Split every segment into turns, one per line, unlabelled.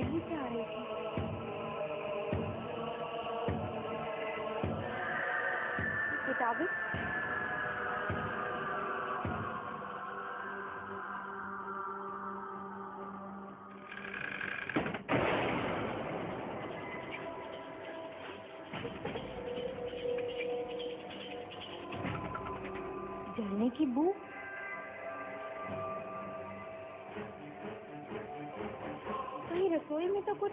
यहीं से आ रही थी। किताबें जलने की बू। कहीं रसोई में तो कुछ।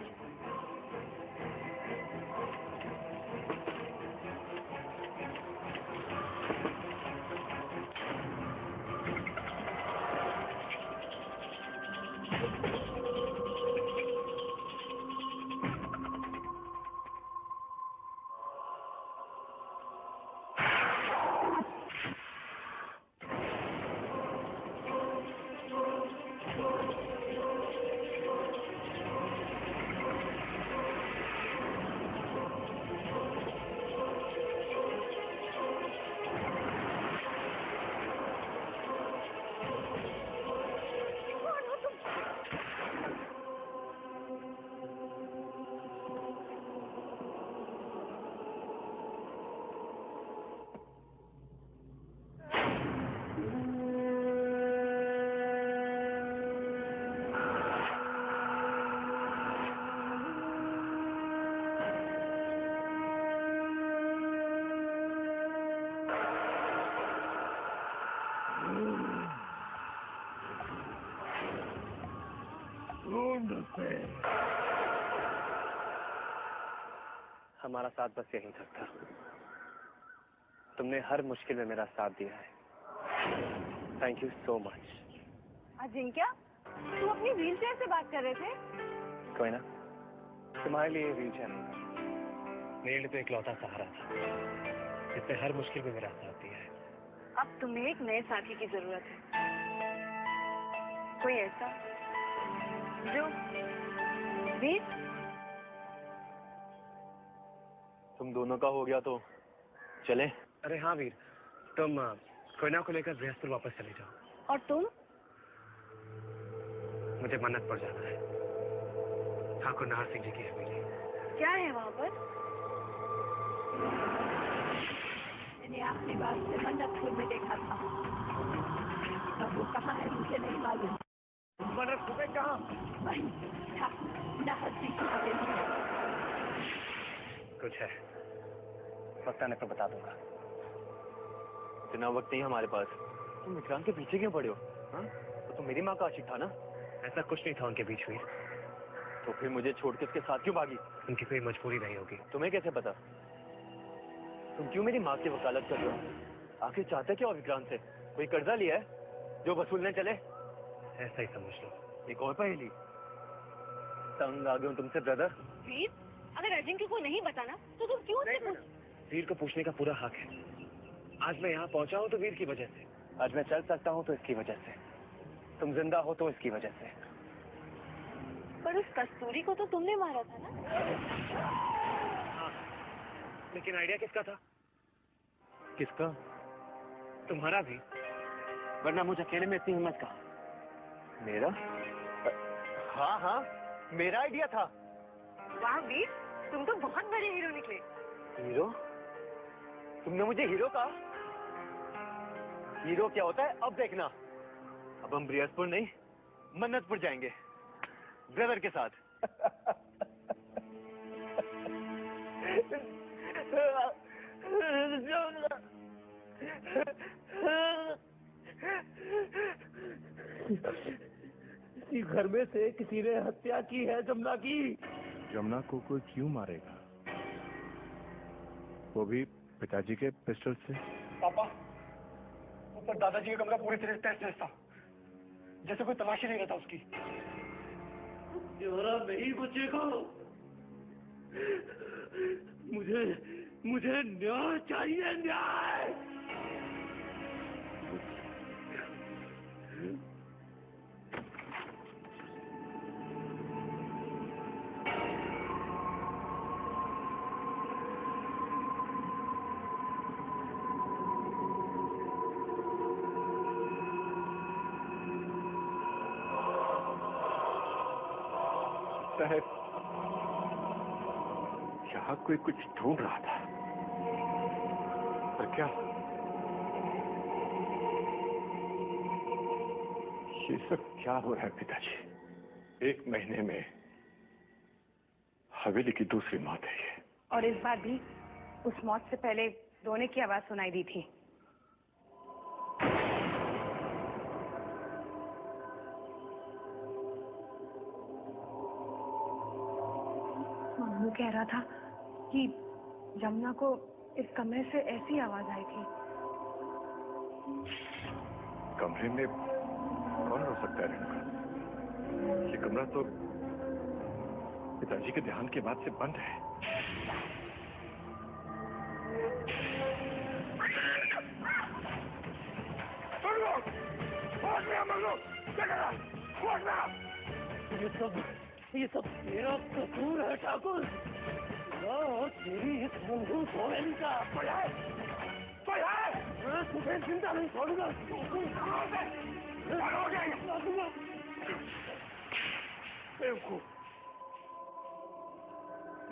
हमारा साथ बस यहीं तक था। तुमने हर मुश्किल में मेरा साथ दिया है। Thank you so much.
Ajinkya, तुम अपनी व्हीलचेयर से बात कर रहे थे?
कोई ना, तुम्हारे लिए व्हीलचेयर नहीं था, मेरे लिए तो इकलौता सहारा था जिसने हर मुश्किल में मेरा साथ दिया है।
अब तुम्हें एक नए साथी की जरूरत है, कोई ऐसा जो वीर।
तुम दोनों का हो गया तो चले। अरे हाँ वीर, तुम कोयना को लेकर बृहस्पति वापस चले जाओ।
और तुम?
मुझे मन्नत पर जाना है, ठाकुर नाहर सिंह जी की हवेली।
क्या है वहाँ पर?
मैंने आपकी बात से मन्नतपुर में देखा था, अब वो कहाँ है मुझे नहीं मालूम।
मन्नतपुर में कहाँ?
वहीं ठाकुर नाहर सिंह की हवेली।
कुछ है, वक्त आने पर बता दूंगा। इतना वक्त नहीं हमारे पास। तुम विक्रांत के पीछे क्यों पड़े हो? हाँ? तो तुम मेरी माँ का आशिक था ना? ऐसा कुछ नहीं था उनके बीच में। तो फिर मुझे छोड़ के उसके साथ क्यों भागी? उनकी कोई मजबूरी नहीं होगी। तुम्हें कैसे पता? तुम क्यों मेरी माँ की वकालत कर रहे हो? आखिर चाहते क्या हो विक्रांत से? कोई कर्जा लिया है जो वसूलने चले? ऐसा ही समझ लो। एक और पहेली। तंग आ गए हो तुमसे ब्रदर।
वीर, अगर अजिंक्य को नहीं बताना तो तुम क्यों उससे
वीर को पूछने का पूरा हक है। आज मैं यहाँ पहुँचा हूँ तो वीर की वजह से। आज मैं चल सकता हूँ तो इसकी वजह से। तुम जिंदा हो तो इसकी वजह से।
पर उस कस्तूरी को तो तुमने मारा था ना?
हाँ, लेकिन आइडिया किसका था? किसका? तुम्हारा भी। वरना मुझे अकेले में इतनी हिम्मत कहाँ? मेरा? हाँ हाँ, मेरा आइडिया था।
वाह वीर, तुम तो बहुत बड़े हीरो निकले।
हीरो? तुमने मुझे हीरो कहा? हीरो क्या होता है अब देखना। अब हम बृहस्पति नहीं, मन्नतपुर जाएंगे ब्रदर के साथ।
इसी घर में से किसी ने हत्या की है जमुना की।
जमुना को कोई क्यों मारेगा? वो भी पिताजी के पिस्टल से।
पापा, ऊपर दादाजी का कमरा पूरी तरह से तहस था, जैसे कोई तलाशी नहीं रहता उसकी।
जौहरा नहीं बचेगा। मुझे न्याय चाहिए, न्याय।
लगता है यहाँ कोई कुछ ढूंढ रहा था। पर क्या? ये सब क्या हो रहा है पिताजी? 1 महीने में हवेली की दूसरी मौत है ये।
और इस बार भी उस मौत से पहले रोने की आवाज सुनाई दी थी। मामू कह रहा था कि जमुना को इस कमरे से ऐसी आवाज आई थी।
कमरे में कौन रो सकता है रेणुका? ये कमरा तो पिताजी के देहांत के बाद से बंद है।
ये सब तेरा कसूर है ठाकुर। और तेरी इस मंजूर सोहेली का मैं तुझे जिंदा नहीं छोड़ूंगा।
बेवकूफ,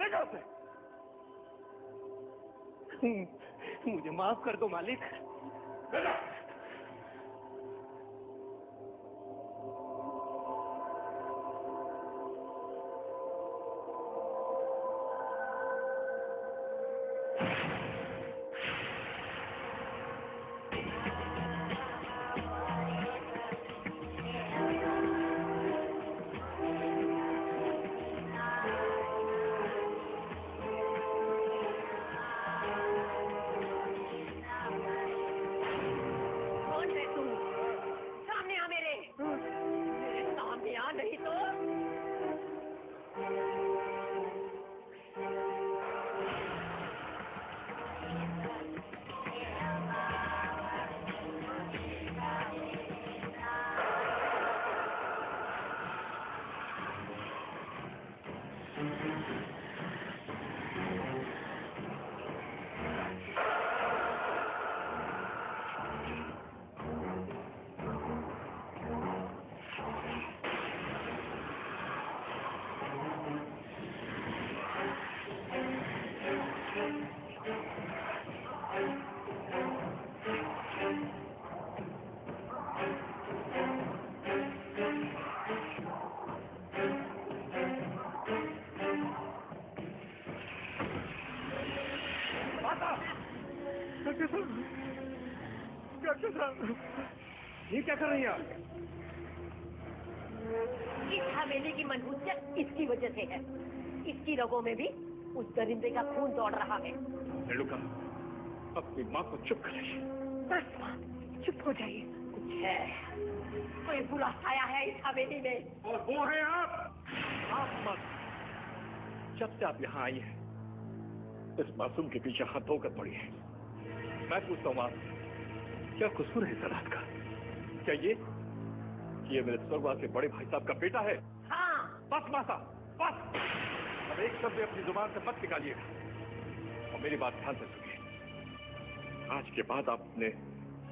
ले जाओ उसे।
मुझे माफ कर दो मालिक।
ये क्या कर रही हैं आप?
इस हवेली की मनहूसियत इसकी वजह से है। इसकी रगों में भी उस दरिंदे का खून दौड़ रहा है।
रेणुका, अपनी माँ को चुप कर रही।
बस माँ, चुप हो जाइए।
कुछ है, कोई बुरा साया है इस हवेली में।
और वो है आप। आप मत। जब से आप यहाँ आई हैं, इस मासूम के पीछे हाथ धोकर पड़ी है। मैं पूछता हूँ आप, क्या कसूर है इस औलाद का? क्या ये मेरे स्वर्गवासी बड़े भाई साहब का बेटा है?
हाँ।
बस माता, बस। अब एक शब्द अपनी जुबान से मत निकालिएगा और मेरी बात ध्यान से सुनिए। आज के बाद आपने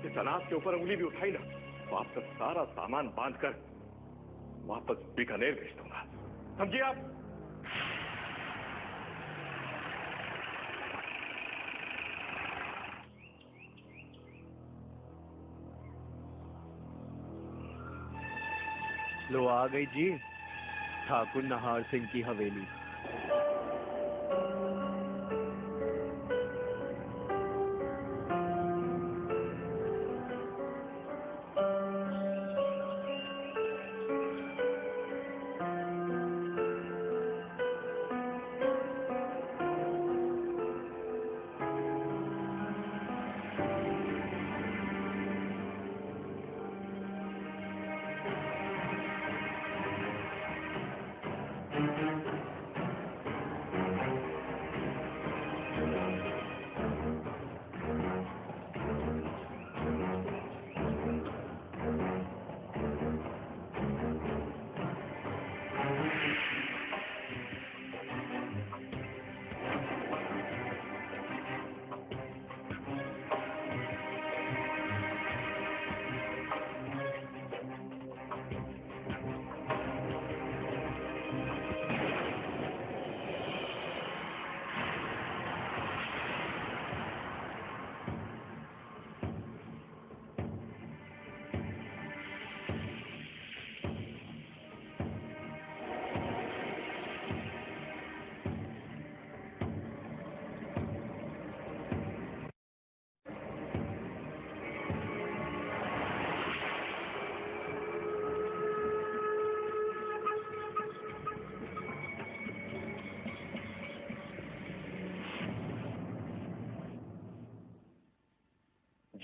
इस अनाथ के ऊपर उंगली भी उठाई ना, तो आपका सारा सामान बांधकर वापस बीकानेर भेज दूंगा। समझिए आप?
लो आ गई जी ठाकुर नाहर सिंह की हवेली।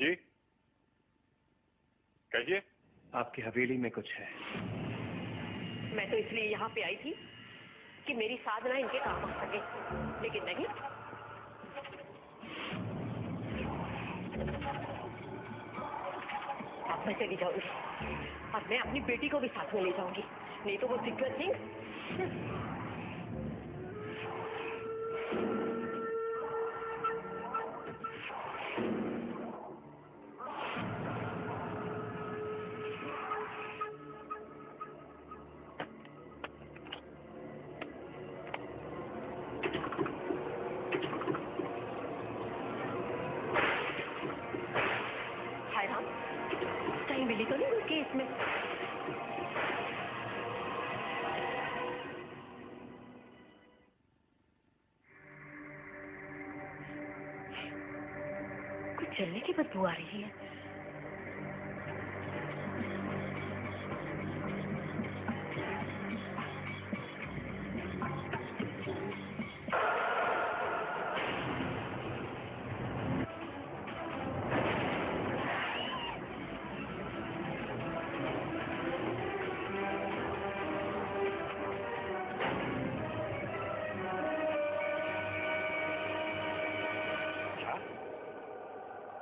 जी कहिए।
आपकी हवेली में कुछ है।
मैं तो इसलिए यहाँ पे आई थी कि मेरी साधना इनके काम आ सके, लेकिन नहीं। अब मैं चली जाऊंगी और मैं अपनी बेटी को भी साथ में ले जाऊंगी, नहीं तो वो दिग्गज सिंह। कहीं मिली तो नहीं कोई केस में? कुछ जलने की बदबू आ रही है।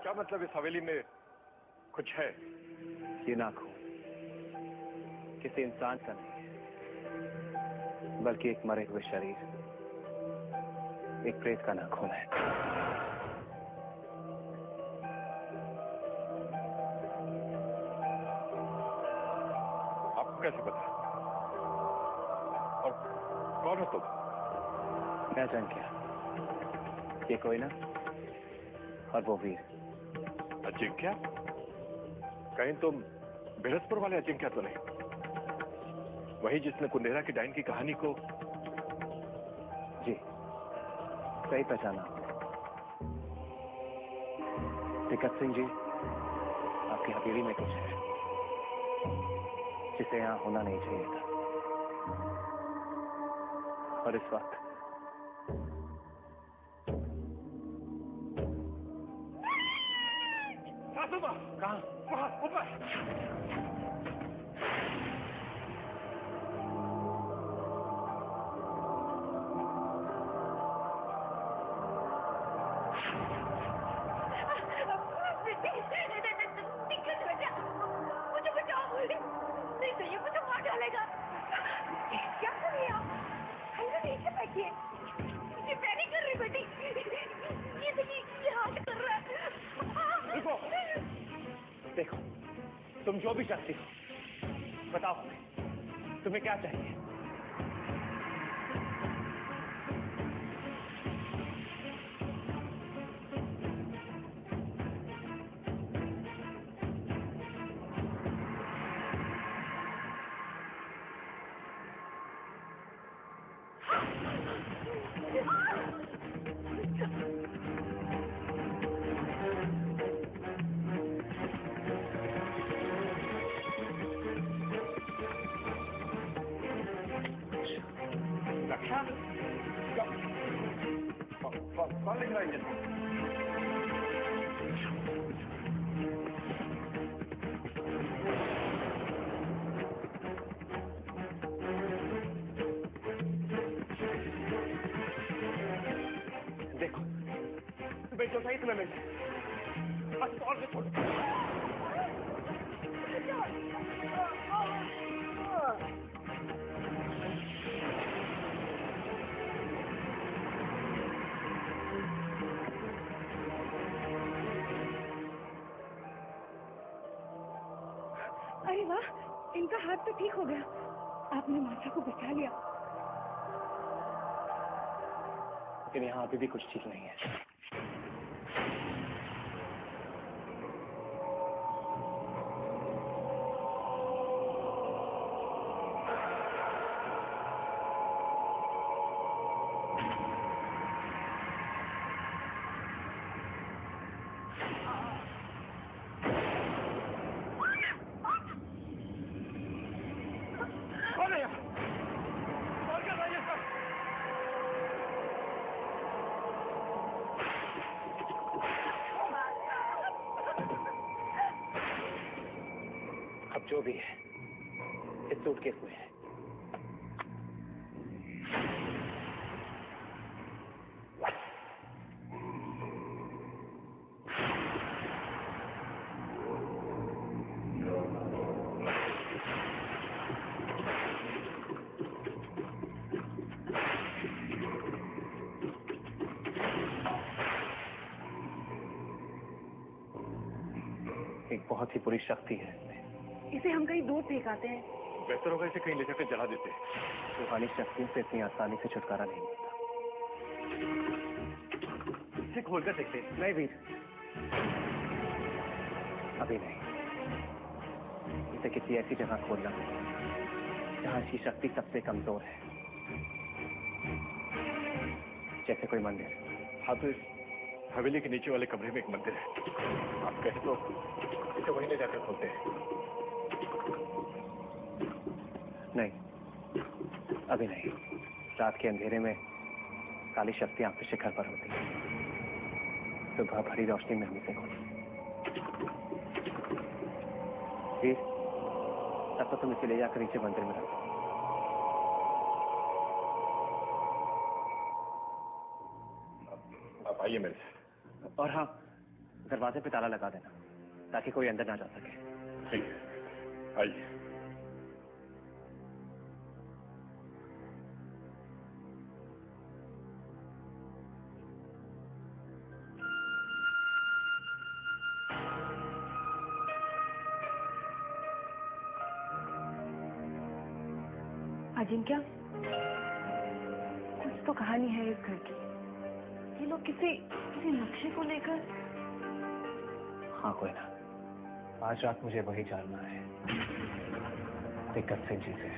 क्या मतलब इस हवेली में कुछ है?
ये नाखून किसी इंसान का नहीं है, बल्कि एक मरे हुए शरीर, एक प्रेत का नाखून है।
आपको कैसे पता? और कौन हो तुम?
मैं अजिंक्य, ये कोई ना, और वो वीर।
अजिंक्य? कहीं तुम बिरसपुर वाले अजिंक्य तो नहीं? वही जिसने कुंदेरा की डाइन की कहानी को।
जी सही पहचाना। दिक्कत सिंह जी, आपकी हवेली में कुछ है जिसे यहां होना नहीं चाहिए था, और इस वक्त
कहाँ? वहां ऊपर।
मुझे बचाओ, नहीं तो ये मुझे मार डालेगा। क्या कर रही हैं आप? नीचे बैठिए। ये मैं नहीं कर रही बेटी, ये देखिए ये हाथ कर रहा है।
रुको, देखो तुम जो भी चाहती हो बताओ, तुम्हें क्या चाहिए?
रक्षा? कौन लिख रहा है ये?
देखो तुम्हें जो सही तुम्हें मिल जाए, बस और से छोड़।
अरे वाह, इनका हाथ तो ठीक हो गया। आपने माता को बचा लिया।
लेकिन यहाँ अभी भी कुछ ठीक नहीं है।
कौन है यहाँ? कौन कर रहा है ये सब?
जो भी है इस सूटकेस में है। एक बहुत ही बुरी शक्ति है इसमें।
इसे हम कहीं दूर फेंक आते हैं।
बेहतर होगा इसे कहीं ले जाकर जला देते।
रूहानी शक्तियों से इतनी आसानी से छुटकारा नहीं मिलता। इसे खोलकर देखते। नहीं वीर, अभी नहीं। इसे किसी ऐसी जगह खोलना जहां इसकी शक्ति सबसे कमजोर है, जैसे कोई मंदिर।
हाँ, तो इस हवेली के नीचे वाले कमरे में एक मंदिर है। आप कहें तो इसे वहीं ले जाकर खोलते हैं।
नहीं, अभी नहीं। रात के अंधेरे में काली शक्तियां आपके शिखर पर होती हैं। सुबह भरी रोशनी में हम इसे खोलें। फिर तब तो तुम इसे ले जाकर नीचे मंदिर में रखो।
आप आइए मेरे साथ।
और हाँ, दरवाजे पे ताला लगा देना ताकि कोई अंदर ना जा सके।
ठीक है, आइए।
अजिंक्य, कुछ तो कहानी है इस घर की। ये लोग किसी नक्शे को लेकर।
हाँ कोई ना, आज रात मुझे वही जानना है दिक्कत सिंह जी से।